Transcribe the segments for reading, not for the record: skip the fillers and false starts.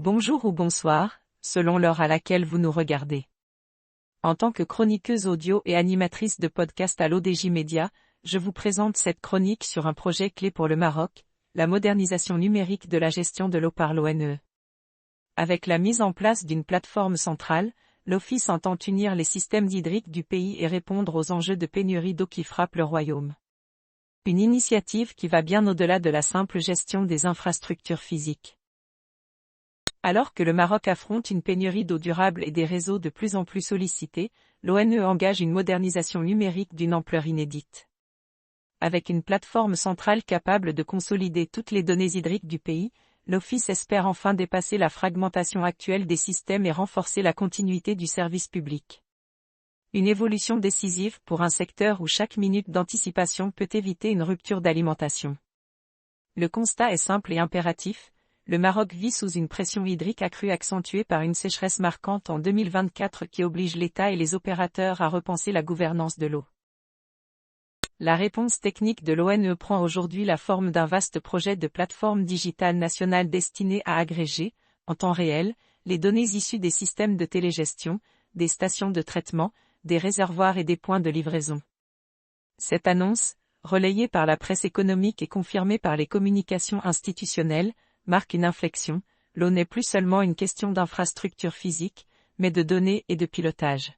Bonjour ou bonsoir, selon l'heure à laquelle vous nous regardez. En tant que chroniqueuse audio et animatrice de podcast à l'ODJ Média, je vous présente cette chronique sur un projet clé pour le Maroc, la modernisation numérique de la gestion de l'eau par l'ONE. Avec la mise en place d'une plateforme centrale, l'Office entend unir les systèmes hydriques du pays et répondre aux enjeux de pénurie d'eau qui frappent le royaume. Une initiative qui va bien au-delà de la simple gestion des infrastructures physiques. Alors que le Maroc affronte une pénurie d'eau durable et des réseaux de plus en plus sollicités, l'ONE engage une modernisation numérique d'une ampleur inédite. Avec une plateforme centrale capable de consolider toutes les données hydriques du pays, l'Office espère enfin dépasser la fragmentation actuelle des systèmes et renforcer la continuité du service public. Une évolution décisive pour un secteur où chaque minute d'anticipation peut éviter une rupture d'alimentation. Le constat est simple et impératif. Le Maroc vit sous une pression hydrique accrue accentuée par une sécheresse marquante en 2024 qui oblige l'État et les opérateurs à repenser la gouvernance de l'eau. La réponse technique de l'ONE prend aujourd'hui la forme d'un vaste projet de plateforme digitale nationale destinée à agréger, en temps réel, les données issues des systèmes de télégestion, des stations de traitement, des réservoirs et des points de livraison. Cette annonce, relayée par la presse économique et confirmée par les communications institutionnelles, marque une inflexion. L'eau n'est plus seulement une question d'infrastructure physique, mais de données et de pilotage.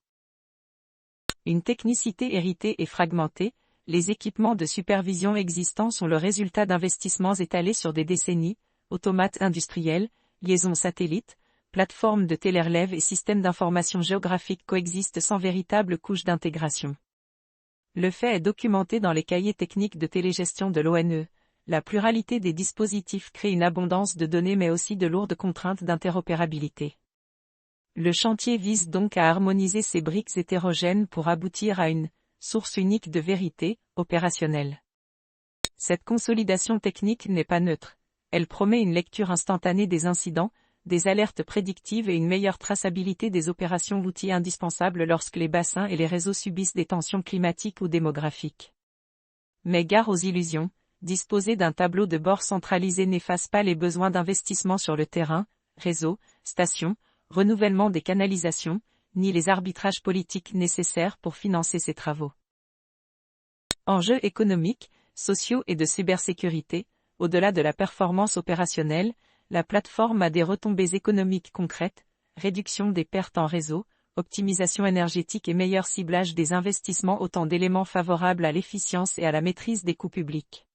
Une technicité héritée et fragmentée, les équipements de supervision existants sont le résultat d'investissements étalés sur des décennies, automates industriels, liaisons satellites, plateformes de télérelève et systèmes d'information géographique coexistent sans véritable couche d'intégration. Le fait est documenté dans les cahiers techniques de télégestion de l'ONE. La pluralité des dispositifs crée une abondance de données mais aussi de lourdes contraintes d'interopérabilité. Le chantier vise donc à harmoniser ces briques hétérogènes pour aboutir à une source unique de vérité, opérationnelle. Cette consolidation technique n'est pas neutre. Elle promet une lecture instantanée des incidents, des alertes prédictives et une meilleure traçabilité des opérations, outils indispensables lorsque les bassins et les réseaux subissent des tensions climatiques ou démographiques. Mais gare aux illusions. Disposer d'un tableau de bord centralisé n'efface pas les besoins d'investissement sur le terrain, réseaux, stations, renouvellement des canalisations, ni les arbitrages politiques nécessaires pour financer ces travaux. Enjeux économiques, sociaux et de cybersécurité, au-delà de la performance opérationnelle, la plateforme a des retombées économiques concrètes, réduction des pertes en réseau, optimisation énergétique et meilleur ciblage des investissements, autant d'éléments favorables à l'efficience et à la maîtrise des coûts publics.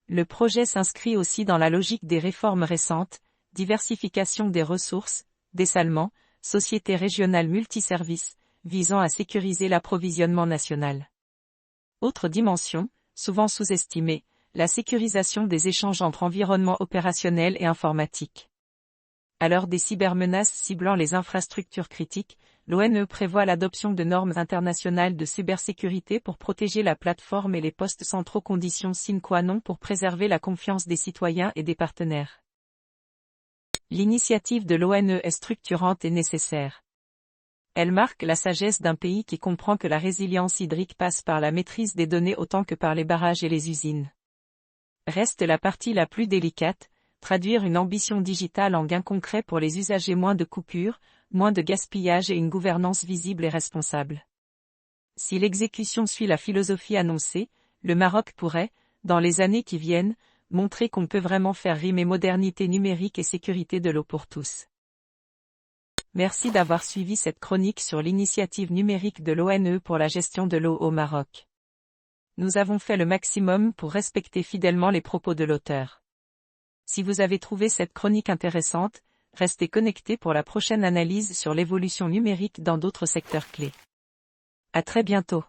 Le projet s'inscrit aussi dans la logique des réformes récentes, diversification des ressources, dessalement, société régionale multiservices, visant à sécuriser l'approvisionnement national. Autre dimension, souvent sous-estimée, la sécurisation des échanges entre environnements opérationnels et informatiques. À l'heure des cybermenaces ciblant les infrastructures critiques, l'ONE prévoit l'adoption de normes internationales de cybersécurité pour protéger la plateforme et les postes centraux, conditions sine qua non pour préserver la confiance des citoyens et des partenaires. L'initiative de l'ONE est structurante et nécessaire. Elle marque la sagesse d'un pays qui comprend que la résilience hydrique passe par la maîtrise des données autant que par les barrages et les usines. Reste la partie la plus délicate, traduire une ambition digitale en gains concrets pour les usagers, moins de coupures, moins de gaspillage et une gouvernance visible et responsable. Si l'exécution suit la philosophie annoncée, le Maroc pourrait, dans les années qui viennent, montrer qu'on peut vraiment faire rimer modernité numérique et sécurité de l'eau pour tous. Merci d'avoir suivi cette chronique sur l'initiative numérique de l'ONE pour la gestion de l'eau au Maroc. Nous avons fait le maximum pour respecter fidèlement les propos de l'auteur. Si vous avez trouvé cette chronique intéressante, restez connectés pour la prochaine analyse sur l'évolution numérique dans d'autres secteurs clés. À très bientôt.